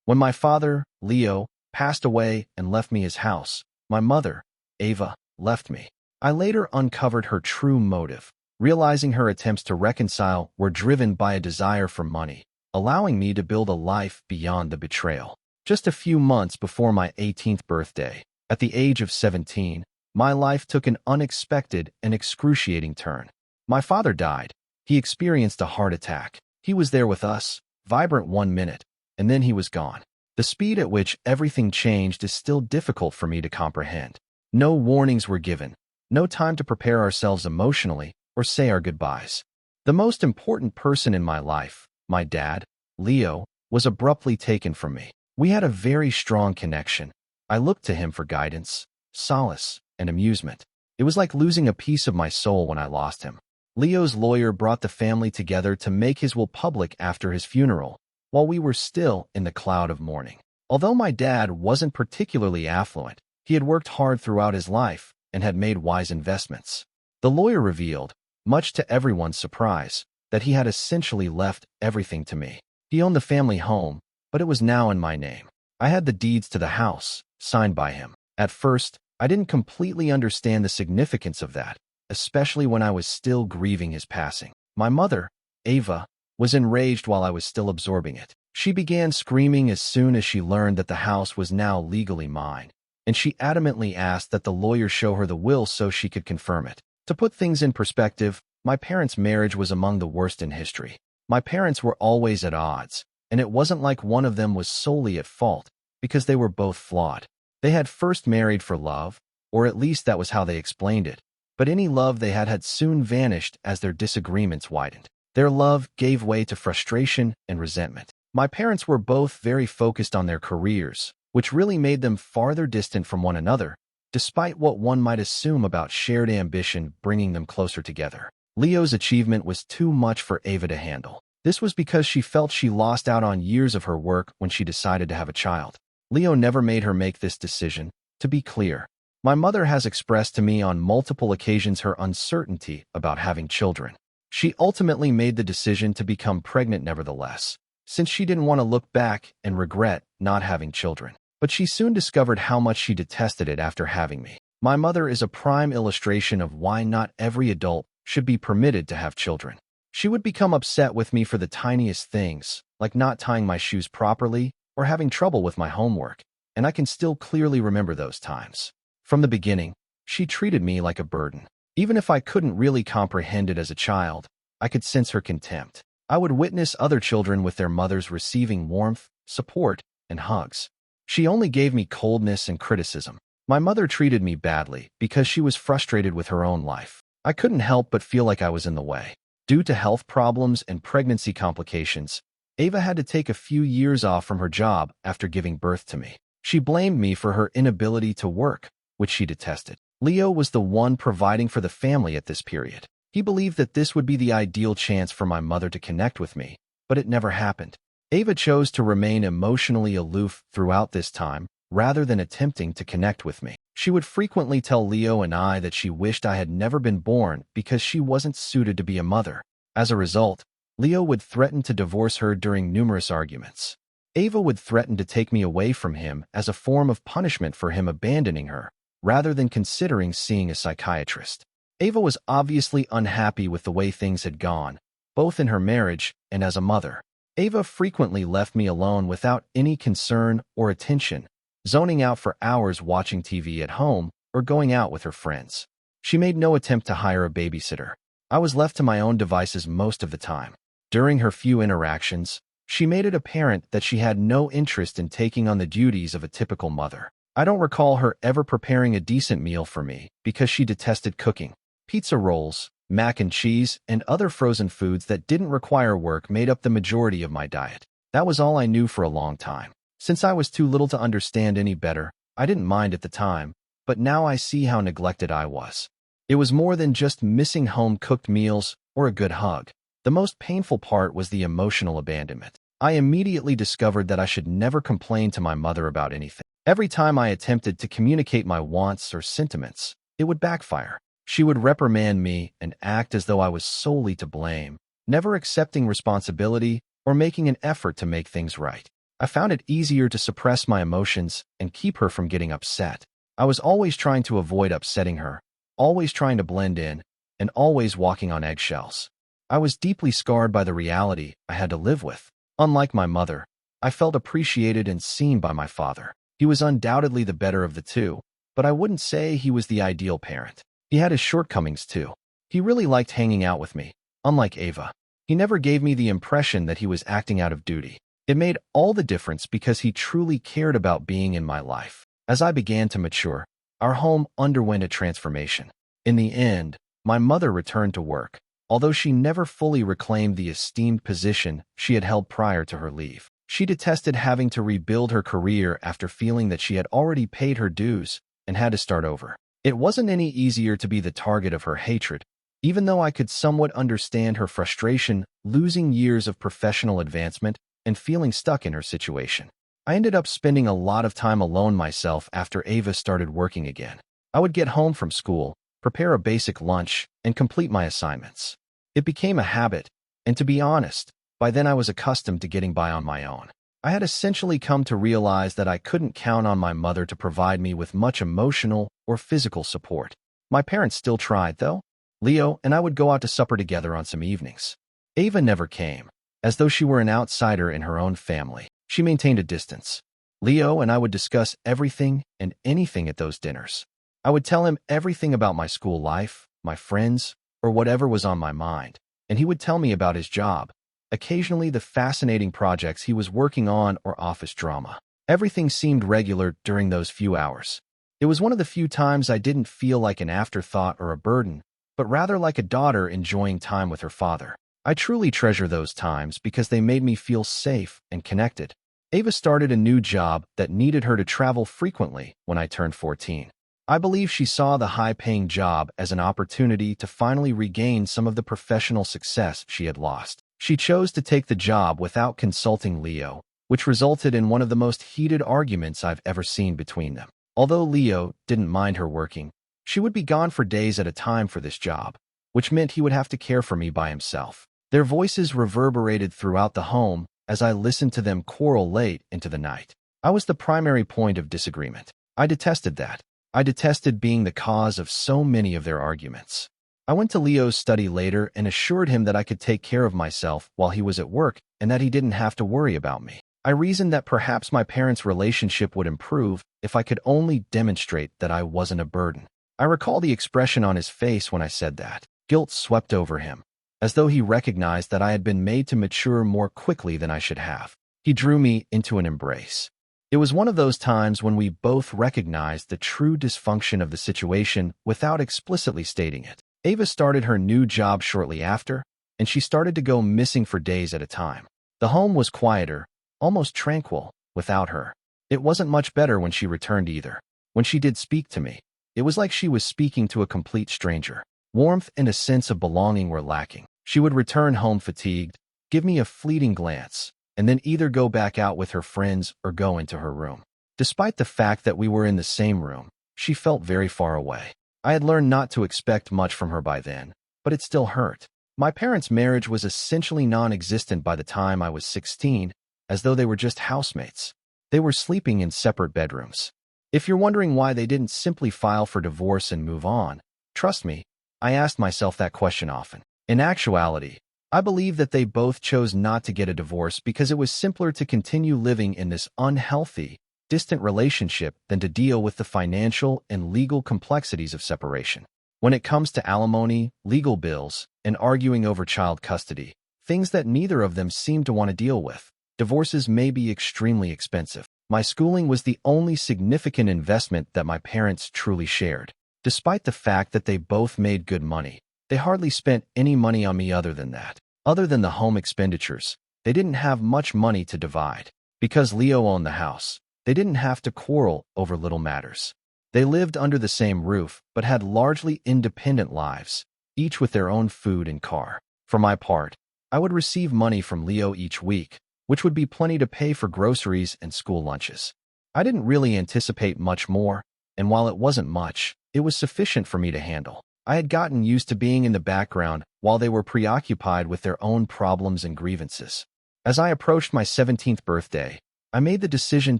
When my father, Leo, passed away and left me his house, my mother, Ava, left me. I later uncovered her true motive, realizing her attempts to reconcile were driven by a desire for money, allowing me to build a life beyond the betrayal. Just a few months before my 18th birthday, at the age of 17, my life took an unexpected and excruciating turn. My father died. He experienced a heart attack. He was there with us, vibrant 1 minute, and then he was gone. The speed at which everything changed is still difficult for me to comprehend. No warnings were given, no time to prepare ourselves emotionally or say our goodbyes. The most important person in my life, my dad, Leo, was abruptly taken from me. We had a very strong connection. I looked to him for guidance, solace, and amusement. It was like losing a piece of my soul when I lost him. Leo's lawyer brought the family together to make his will public after his funeral, while we were still in the cloud of mourning. Although my dad wasn't particularly affluent, he had worked hard throughout his life and had made wise investments. The lawyer revealed, much to everyone's surprise, that he had essentially left everything to me. He owned the family home, but it was now in my name. I had the deeds to the house, signed by him. At first, I didn't completely understand the significance of that, especially when I was still grieving his passing. My mother, Ava, was enraged while I was still absorbing it. She began screaming as soon as she learned that the house was now legally mine, and she adamantly asked that the lawyer show her the will so she could confirm it. To put things in perspective, my parents' marriage was among the worst in history. My parents were always at odds, and it wasn't like one of them was solely at fault, because they were both flawed. They had first married for love, or at least that was how they explained it, but any love they had soon vanished as their disagreements widened. Their love gave way to frustration and resentment. My parents were both very focused on their careers, which really made them farther distant from one another, despite what one might assume about shared ambition bringing them closer together. Leo's achievement was too much for Ava to handle. This was because she felt she lost out on years of her work when she decided to have a child. Leo never made her make this decision. To be clear, my mother has expressed to me on multiple occasions her uncertainty about having children. She ultimately made the decision to become pregnant nevertheless, since she didn't want to look back and regret not having children. But she soon discovered how much she detested it after having me. My mother is a prime illustration of why not every adult should be permitted to have children. She would become upset with me for the tiniest things, like not tying my shoes properly or having trouble with my homework, and I can still clearly remember those times. From the beginning, she treated me like a burden. Even if I couldn't really comprehend it as a child, I could sense her contempt. I would witness other children with their mothers receiving warmth, support, and hugs. She only gave me coldness and criticism. My mother treated me badly because she was frustrated with her own life. I couldn't help but feel like I was in the way. Due to health problems and pregnancy complications, Ava had to take a few years off from her job after giving birth to me. She blamed me for her inability to work, which she detested. Leo was the one providing for the family at this period. He believed that this would be the ideal chance for my mother to connect with me, but it never happened. Ava chose to remain emotionally aloof throughout this time, rather than attempting to connect with me. She would frequently tell Leo and I that she wished I had never been born because she wasn't suited to be a mother. As a result, Leo would threaten to divorce her during numerous arguments. Ava would threaten to take me away from him as a form of punishment for him abandoning her, rather than considering seeing a psychiatrist. Ava was obviously unhappy with the way things had gone, both in her marriage and as a mother. Ava frequently left me alone without any concern or attention, zoning out for hours watching TV at home or going out with her friends. She made no attempt to hire a babysitter. I was left to my own devices most of the time. During her few interactions, she made it apparent that she had no interest in taking on the duties of a typical mother. I don't recall her ever preparing a decent meal for me because she detested cooking. Pizza rolls, mac and cheese, and other frozen foods that didn't require work made up the majority of my diet. That was all I knew for a long time. Since I was too little to understand any better, I didn't mind at the time, but now I see how neglected I was. It was more than just missing home-cooked meals or a good hug. The most painful part was the emotional abandonment. I immediately discovered that I should never complain to my mother about anything. Every time I attempted to communicate my wants or sentiments, it would backfire. She would reprimand me and act as though I was solely to blame, never accepting responsibility or making an effort to make things right. I found it easier to suppress my emotions and keep her from getting upset. I was always trying to avoid upsetting her, always trying to blend in, and always walking on eggshells. I was deeply scarred by the reality I had to live with. Unlike my mother, I felt appreciated and seen by my father. He was undoubtedly the better of the two, but I wouldn't say he was the ideal parent. He had his shortcomings too. He really liked hanging out with me, unlike Ava. He never gave me the impression that he was acting out of duty. It made all the difference because he truly cared about being in my life. As I began to mature, our home underwent a transformation. In the end, my mother returned to work, although she never fully reclaimed the esteemed position she had held prior to her leave. She detested having to rebuild her career after feeling that she had already paid her dues and had to start over. It wasn't any easier to be the target of her hatred, even though I could somewhat understand her frustration losing years of professional advancement and feeling stuck in her situation. I ended up spending a lot of time alone myself after Ava started working again. I would get home from school, prepare a basic lunch, and complete my assignments. It became a habit, and to be honest, by then I was accustomed to getting by on my own. I had essentially come to realize that I couldn't count on my mother to provide me with much emotional or physical support. My parents still tried, though. Leo and I would go out to supper together on some evenings. Ava never came, as though she were an outsider in her own family. She maintained a distance. Leo and I would discuss everything and anything at those dinners. I would tell him everything about my school life, my friends, or whatever was on my mind, and he would tell me about his job, occasionally the fascinating projects he was working on or office drama. Everything seemed regular during those few hours. It was one of the few times I didn't feel like an afterthought or a burden, but rather like a daughter enjoying time with her father. I truly treasure those times because they made me feel safe and connected. Ava started a new job that needed her to travel frequently when I turned 14. I believe she saw the high-paying job as an opportunity to finally regain some of the professional success she had lost. She chose to take the job without consulting Leo, which resulted in one of the most heated arguments I've ever seen between them. Although Leo didn't mind her working, she would be gone for days at a time for this job, which meant he would have to care for me by himself. Their voices reverberated throughout the home as I listened to them quarrel late into the night. I was the primary point of disagreement. I detested that. I detested being the cause of so many of their arguments. I went to Leo's study later and assured him that I could take care of myself while he was at work and that he didn't have to worry about me. I reasoned that perhaps my parents' relationship would improve if I could only demonstrate that I wasn't a burden. I recall the expression on his face when I said that. Guilt swept over him, as though he recognized that I had been made to mature more quickly than I should have. He drew me into an embrace. It was one of those times when we both recognized the true dysfunction of the situation without explicitly stating it. Ava started her new job shortly after, and she started to go missing for days at a time. The home was quieter, almost tranquil, without her. It wasn't much better when she returned either. When she did speak to me, it was like she was speaking to a complete stranger. Warmth and a sense of belonging were lacking. She would return home fatigued, give me a fleeting glance, and then either go back out with her friends or go into her room. Despite the fact that we were in the same room, she felt very far away. I had learned not to expect much from her by then, but it still hurt. My parents' marriage was essentially non-existent by the time I was 16, as though they were just housemates. They were sleeping in separate bedrooms. If you're wondering why they didn't simply file for divorce and move on, trust me, I asked myself that question often. In actuality, I believe that they both chose not to get a divorce because it was simpler to continue living in this unhealthy, distant relationship than to deal with the financial and legal complexities of separation. When it comes to alimony, legal bills, and arguing over child custody, things that neither of them seemed to want to deal with, divorces may be extremely expensive. My schooling was the only significant investment that my parents truly shared. Despite the fact that they both made good money, they hardly spent any money on me other than that. Other than the home expenditures, they didn't have much money to divide. Because Leo owned the house, they didn't have to quarrel over little matters. They lived under the same roof, but had largely independent lives, each with their own food and car. For my part, I would receive money from Leo each week, which would be plenty to pay for groceries and school lunches. I didn't really anticipate much more, and while it wasn't much, it was sufficient for me to handle. I had gotten used to being in the background while they were preoccupied with their own problems and grievances. As I approached my 17th birthday, I made the decision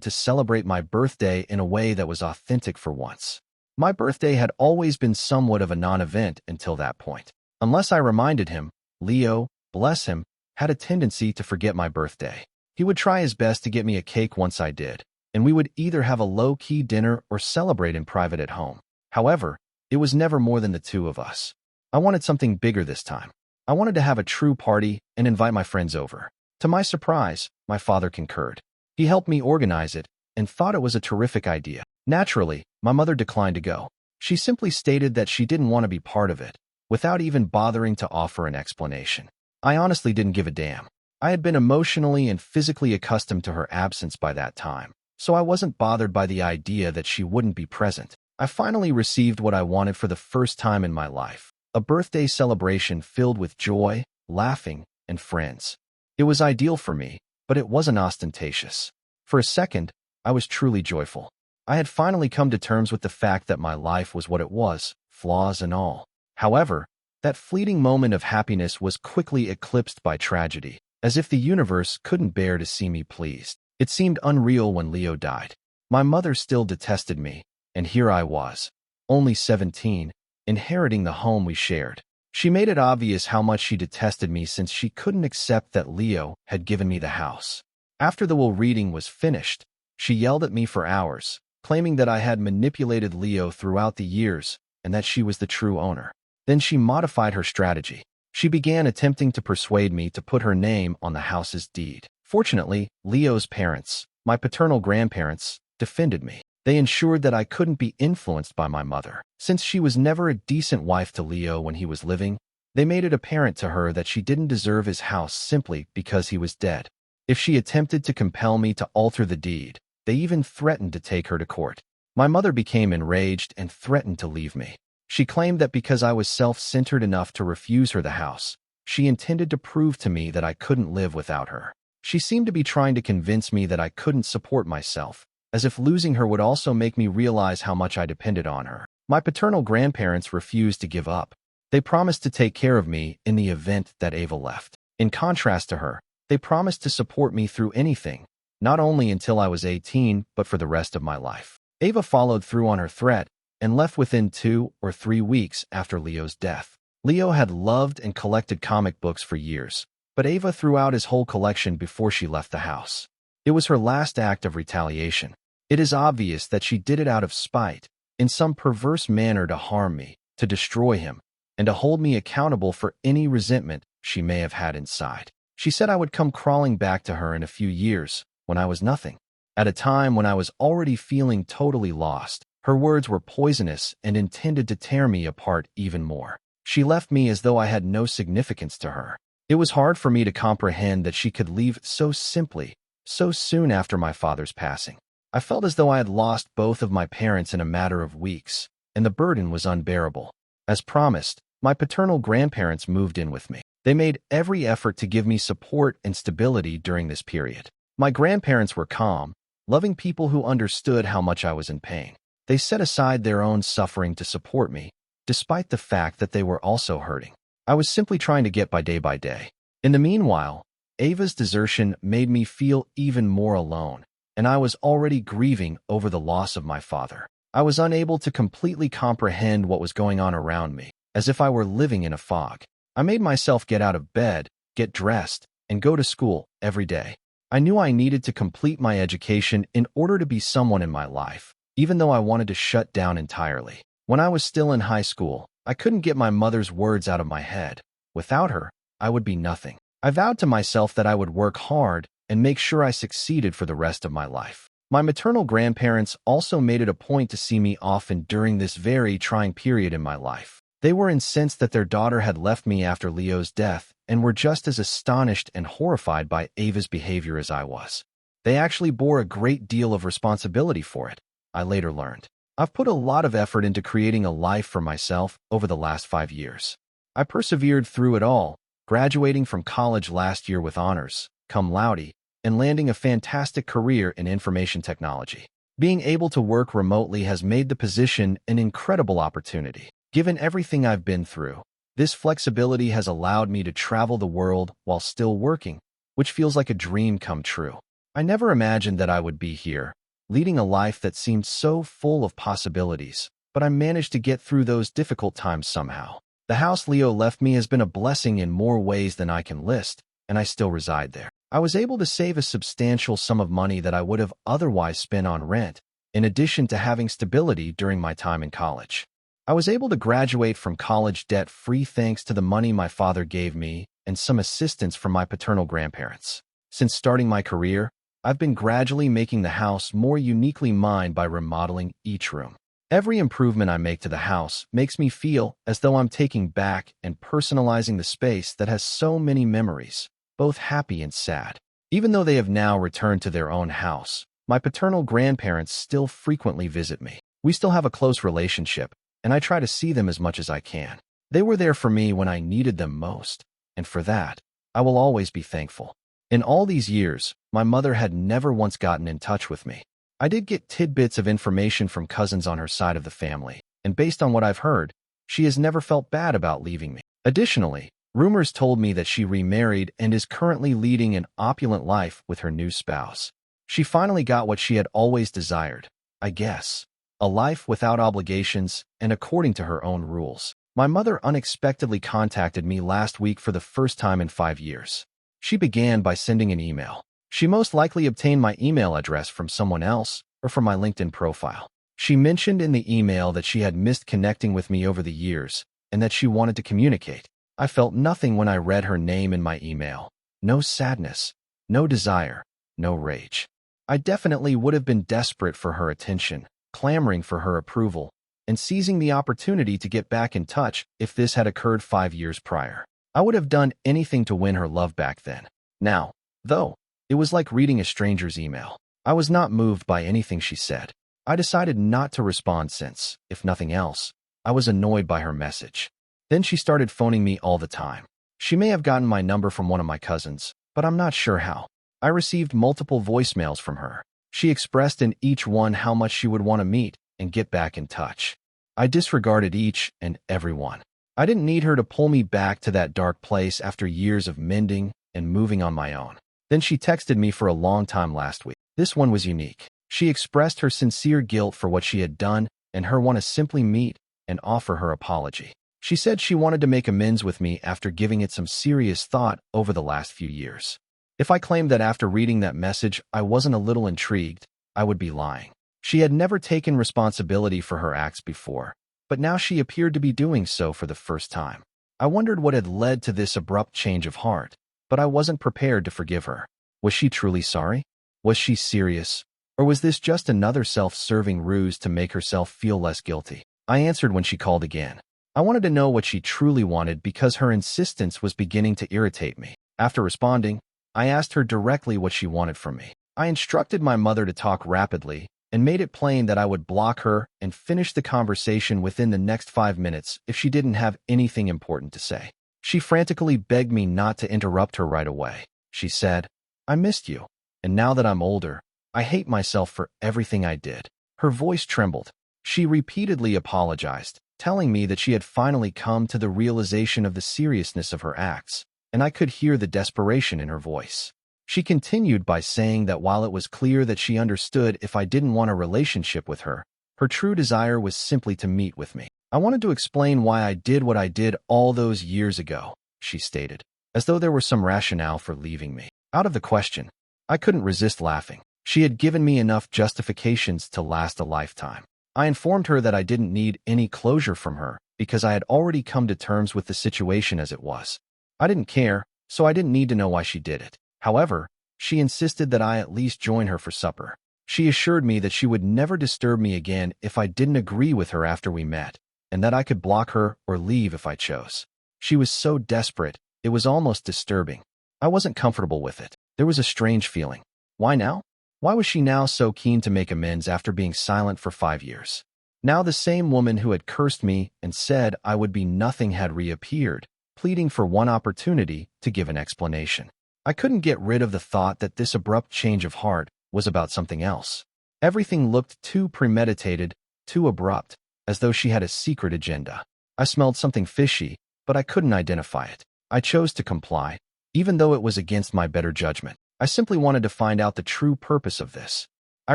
to celebrate my birthday in a way that was authentic for once. My birthday had always been somewhat of a non-event until that point. Unless I reminded him, Leo, bless him, had a tendency to forget my birthday. He would try his best to get me a cake once I did, and we would either have a low-key dinner or celebrate in private at home. However, it was never more than the two of us. I wanted something bigger this time. I wanted to have a true party and invite my friends over. To my surprise, my father concurred. He helped me organize it and thought it was a terrific idea. Naturally, my mother declined to go. She simply stated that she didn't want to be part of it, without even bothering to offer an explanation. I honestly didn't give a damn. I had been emotionally and physically accustomed to her absence by that time, so I wasn't bothered by the idea that she wouldn't be present. I finally received what I wanted for the first time in my life, a birthday celebration filled with joy, laughing, and friends. It was ideal for me, but it wasn't ostentatious. For a second, I was truly joyful. I had finally come to terms with the fact that my life was what it was, flaws and all. However, that fleeting moment of happiness was quickly eclipsed by tragedy, as if the universe couldn't bear to see me pleased. It seemed unreal when Leo died. My mother still detested me, and here I was, only 17, inheriting the home we shared. She made it obvious how much she detested me since she couldn't accept that Leo had given me the house. After the will reading was finished, she yelled at me for hours, claiming that I had manipulated Leo throughout the years and that she was the true owner. Then she modified her strategy. She began attempting to persuade me to put her name on the house's deed. Fortunately, Leo's parents, my paternal grandparents, defended me. They ensured that I couldn't be influenced by my mother. Since she was never a decent wife to Leo when he was living, they made it apparent to her that she didn't deserve his house simply because he was dead. If she attempted to compel me to alter the deed, they even threatened to take her to court. My mother became enraged and threatened to leave me. She claimed that because I was self-centered enough to refuse her the house, she intended to prove to me that I couldn't live without her. She seemed to be trying to convince me that I couldn't support myself, as if losing her would also make me realize how much I depended on her. My paternal grandparents refused to give up. They promised to take care of me in the event that Ava left. In contrast to her, they promised to support me through anything, not only until I was 18, but for the rest of my life. Ava followed through on her threat and left within 2 or 3 weeks after Leo's death. Leo had loved and collected comic books for years, but Ava threw out his whole collection before she left the house. It was her last act of retaliation. It is obvious that she did it out of spite, in some perverse manner to harm me, to destroy him, and to hold me accountable for any resentment she may have had inside. She said I would come crawling back to her in a few years, when I was nothing. At a time when I was already feeling totally lost, her words were poisonous and intended to tear me apart even more. She left me as though I had no significance to her. It was hard for me to comprehend that she could leave so simply, so soon after my father's passing. I felt as though I had lost both of my parents in a matter of weeks, and the burden was unbearable. As promised, my paternal grandparents moved in with me. They made every effort to give me support and stability during this period. My grandparents were calm, loving people who understood how much I was in pain. They set aside their own suffering to support me, despite the fact that they were also hurting. I was simply trying to get by day. In the meanwhile, Ava's desertion made me feel even more alone, and I was already grieving over the loss of my father. I was unable to completely comprehend what was going on around me, as if I were living in a fog. I made myself get out of bed, get dressed, and go to school every day. I knew I needed to complete my education in order to be someone in my life, even though I wanted to shut down entirely. When I was still in high school, I couldn't get my mother's words out of my head. Without her, I would be nothing. I vowed to myself that I would work hard and make sure I succeeded for the rest of my life. My maternal grandparents also made it a point to see me often during this very trying period in my life. They were incensed that their daughter had left me after Leo's death and were just as astonished and horrified by Ava's behavior as I was. They actually bore a great deal of responsibility for it, I later learned. I've put a lot of effort into creating a life for myself over the last 5 years. I persevered through it all, graduating from college last year with honors, cum laude, and landing a fantastic career in information technology. Being able to work remotely has made the position an incredible opportunity. Given everything I've been through, this flexibility has allowed me to travel the world while still working, which feels like a dream come true. I never imagined that I would be here, leading a life that seemed so full of possibilities, but I managed to get through those difficult times somehow. The house Leo left me has been a blessing in more ways than I can list, and I still reside there. I was able to save a substantial sum of money that I would have otherwise spent on rent, in addition to having stability during my time in college. I was able to graduate from college debt-free thanks to the money my father gave me and some assistance from my paternal grandparents. Since starting my career, I've been gradually making the house more uniquely mine by remodeling each room. Every improvement I make to the house makes me feel as though I'm taking back and personalizing the space that has so many memories, both happy and sad. Even though they have now returned to their own house, my paternal grandparents still frequently visit me. We still have a close relationship, and I try to see them as much as I can. They were there for me when I needed them most, and for that, I will always be thankful. In all these years, my mother had never once gotten in touch with me. I did get tidbits of information from cousins on her side of the family, and based on what I've heard, she has never felt bad about leaving me. Additionally, rumors told me that she remarried and is currently leading an opulent life with her new spouse. She finally got what she had always desired, I guess. A life without obligations and according to her own rules. My mother unexpectedly contacted me last week for the first time in 5 years. She began by sending an email. She most likely obtained my email address from someone else or from my LinkedIn profile. She mentioned in the email that she had missed connecting with me over the years and that she wanted to communicate. I felt nothing when I read her name in my email. No sadness, no desire, no rage. I definitely would have been desperate for her attention, clamoring for her approval, and seizing the opportunity to get back in touch if this had occurred 5 years prior. I would have done anything to win her love back then. Now, though, it was like reading a stranger's email. I was not moved by anything she said. I decided not to respond since, if nothing else, I was annoyed by her message. Then she started phoning me all the time. She may have gotten my number from one of my cousins, but I'm not sure how. I received multiple voicemails from her. She expressed in each one how much she would want to meet and get back in touch. I disregarded each and every one. I didn't need her to pull me back to that dark place after years of mending and moving on my own. Then she texted me for a long time last week. This one was unique. She expressed her sincere guilt for what she had done and her want to simply meet and offer her apology. She said she wanted to make amends with me after giving it some serious thought over the last few years. If I claimed that after reading that message I wasn't a little intrigued, I would be lying. She had never taken responsibility for her acts before, but now she appeared to be doing so for the first time. I wondered what had led to this abrupt change of heart, but I wasn't prepared to forgive her. Was she truly sorry? Was she serious? Or was this just another self-serving ruse to make herself feel less guilty? I answered when she called again. I wanted to know what she truly wanted because her insistence was beginning to irritate me. After responding, I asked her directly what she wanted from me. I instructed my mother to talk rapidly and made it plain that I would block her and finish the conversation within the next 5 minutes if she didn't have anything important to say. She frantically begged me not to interrupt her right away. She said, "I missed you, and now that I'm older, I hate myself for everything I did." Her voice trembled. She repeatedly apologized, telling me that she had finally come to the realization of the seriousness of her acts, and I could hear the desperation in her voice. She continued by saying that while it was clear that she understood if I didn't want a relationship with her, her true desire was simply to meet with me. "I wanted to explain why I did what I did all those years ago," she stated, as though there were some rationale for leaving me. Out of the question, I couldn't resist laughing. She had given me enough justifications to last a lifetime. I informed her that I didn't need any closure from her because I had already come to terms with the situation as it was. I didn't care, so I didn't need to know why she did it. However, she insisted that I at least join her for supper. She assured me that she would never disturb me again if I didn't agree with her after we met, and that I could block her or leave if I chose. She was so desperate, it was almost disturbing. I wasn't comfortable with it. There was a strange feeling. Why now? Why was she now so keen to make amends after being silent for 5 years? Now the same woman who had cursed me and said I would be nothing had reappeared, pleading for one opportunity to give an explanation. I couldn't get rid of the thought that this abrupt change of heart was about something else. Everything looked too premeditated, too abrupt, as though she had a secret agenda. I smelled something fishy, but I couldn't identify it. I chose to comply, even though it was against my better judgment. I simply wanted to find out the true purpose of this. I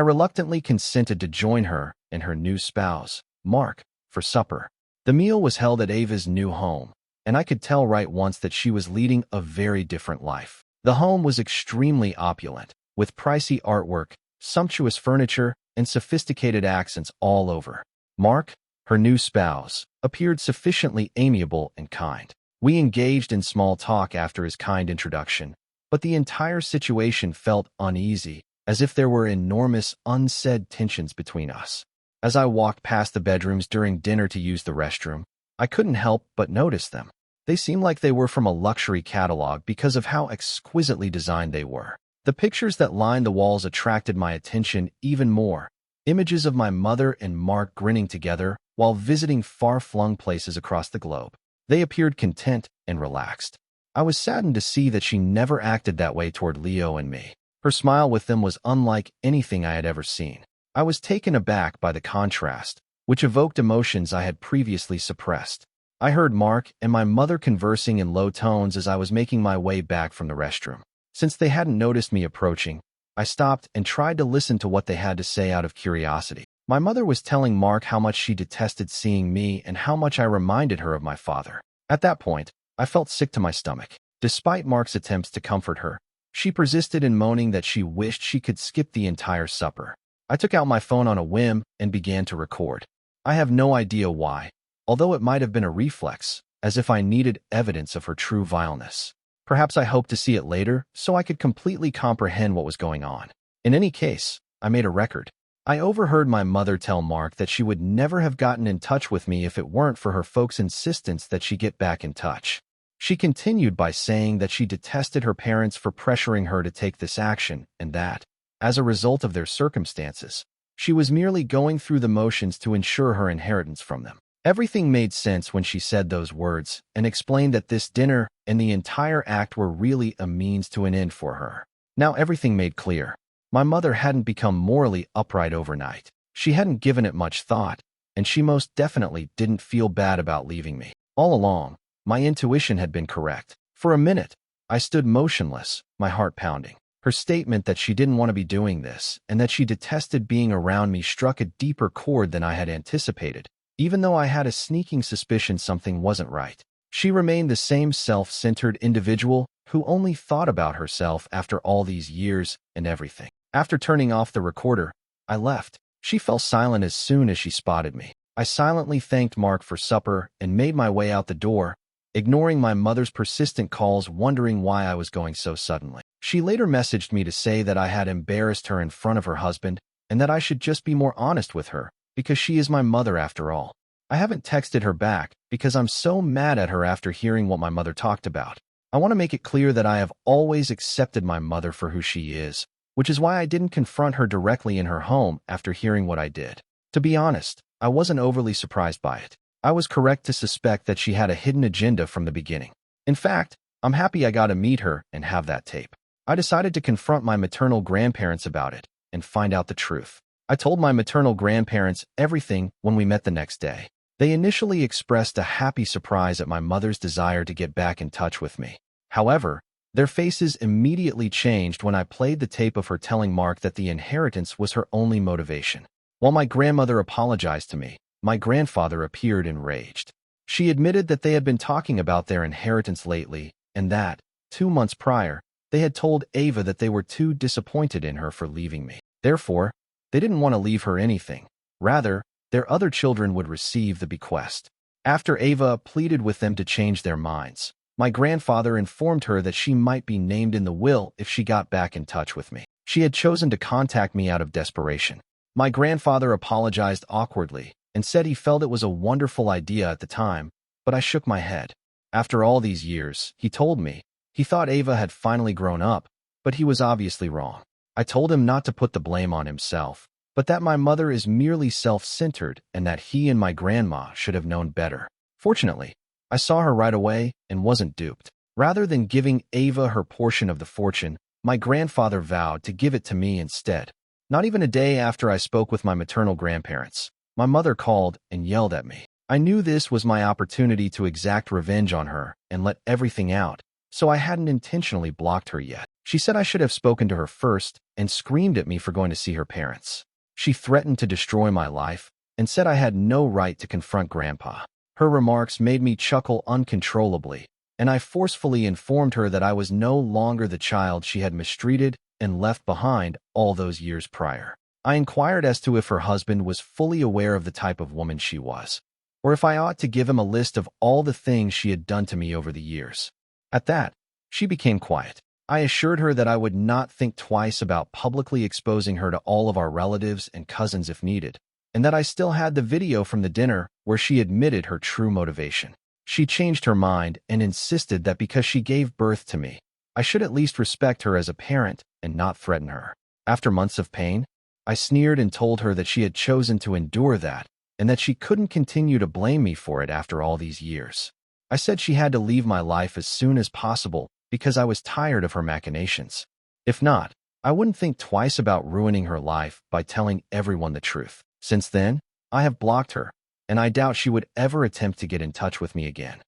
reluctantly consented to join her and her new spouse, Mark, for supper. The meal was held at Ava's new home, and I could tell right once that she was leading a very different life. The home was extremely opulent, with pricey artwork, sumptuous furniture, and sophisticated accents all over. Mark, her new spouse, appeared sufficiently amiable and kind. We engaged in small talk after his kind introduction, but the entire situation felt uneasy, as if there were enormous unsaid tensions between us. As I walked past the bedrooms during dinner to use the restroom, I couldn't help but notice them. They seemed like they were from a luxury catalog because of how exquisitely designed they were. The pictures that lined the walls attracted my attention even more. Images of my mother and Mark grinning together while visiting far-flung places across the globe. They appeared content and relaxed. I was saddened to see that she never acted that way toward Leo and me. Her smile with them was unlike anything I had ever seen. I was taken aback by the contrast, which evoked emotions I had previously suppressed. I heard Mark and my mother conversing in low tones as I was making my way back from the restroom. Since they hadn't noticed me approaching, I stopped and tried to listen to what they had to say out of curiosity. My mother was telling Mark how much she detested seeing me and how much I reminded her of my father. At that point, I felt sick to my stomach. Despite Mark's attempts to comfort her, she persisted in moaning that she wished she could skip the entire supper. I took out my phone on a whim and began to record. I have no idea why, although it might have been a reflex, as if I needed evidence of her true vileness. Perhaps I hoped to see it later so I could completely comprehend what was going on. In any case, I made a record. I overheard my mother tell Mark that she would never have gotten in touch with me if it weren't for her folks' insistence that she get back in touch. She continued by saying that she detested her parents for pressuring her to take this action and that, as a result of their circumstances, she was merely going through the motions to ensure her inheritance from them. Everything made sense when she said those words and explained that this dinner and the entire act were really a means to an end for her. Now everything made clear. My mother hadn't become morally upright overnight. She hadn't given it much thought, and she most definitely didn't feel bad about leaving me. All along, my intuition had been correct. For a minute, I stood motionless, my heart pounding. Her statement that she didn't want to be doing this and that she detested being around me struck a deeper chord than I had anticipated, even though I had a sneaking suspicion something wasn't right. She remained the same self-centered individual who only thought about herself after all these years and everything. After turning off the recorder, I left. She fell silent as soon as she spotted me. I silently thanked Mark for supper and made my way out the door, ignoring my mother's persistent calls, wondering why I was going so suddenly. She later messaged me to say that I had embarrassed her in front of her husband and that I should just be more honest with her, because she is my mother after all. I haven't texted her back because I'm so mad at her after hearing what my mother talked about. I want to make it clear that I have always accepted my mother for who she is, which is why I didn't confront her directly in her home after hearing what I did. To be honest, I wasn't overly surprised by it. I was correct to suspect that she had a hidden agenda from the beginning. In fact, I'm happy I got to meet her and have that tape. I decided to confront my maternal grandparents about it and find out the truth. I told my maternal grandparents everything when we met the next day. They initially expressed a happy surprise at my mother's desire to get back in touch with me. However, their faces immediately changed when I played the tape of her telling Mark that the inheritance was her only motivation. While my grandmother apologized to me, my grandfather appeared enraged. She admitted that they had been talking about their inheritance lately and that, 2 months prior, they had told Ava that they were too disappointed in her for leaving me. Therefore, they didn't want to leave her anything. Rather, their other children would receive the bequest. After Ava pleaded with them to change their minds, my grandfather informed her that she might be named in the will if she got back in touch with me. She had chosen to contact me out of desperation. My grandfather apologized awkwardly and said he felt it was a wonderful idea at the time, but I shook my head. After all these years, he told me, he thought Ava had finally grown up, but he was obviously wrong. I told him not to put the blame on himself, but that my mother is merely self-centered and that he and my grandma should have known better. Fortunately, I saw her right away and wasn't duped. Rather than giving Ava her portion of the fortune, my grandfather vowed to give it to me instead. Not even a day after I spoke with my maternal grandparents, my mother called and yelled at me. I knew this was my opportunity to exact revenge on her and let everything out, so I hadn't intentionally blocked her yet. She said I should have spoken to her first and screamed at me for going to see her parents. She threatened to destroy my life and said I had no right to confront Grandpa. Her remarks made me chuckle uncontrollably, and I forcefully informed her that I was no longer the child she had mistreated and left behind all those years prior. I inquired as to if her husband was fully aware of the type of woman she was, or if I ought to give him a list of all the things she had done to me over the years. At that, she became quiet. I assured her that I would not think twice about publicly exposing her to all of our relatives and cousins if needed, and that I still had the video from the dinner where she admitted her true motivation. She changed her mind and insisted that because she gave birth to me, I should at least respect her as a parent and not threaten her. After months of pain, I sneered and told her that she had chosen to endure that and that she couldn't continue to blame me for it after all these years. I said she had to leave my life as soon as possible because I was tired of her machinations. If not, I wouldn't think twice about ruining her life by telling everyone the truth. Since then, I have blocked her, and I doubt she would ever attempt to get in touch with me again.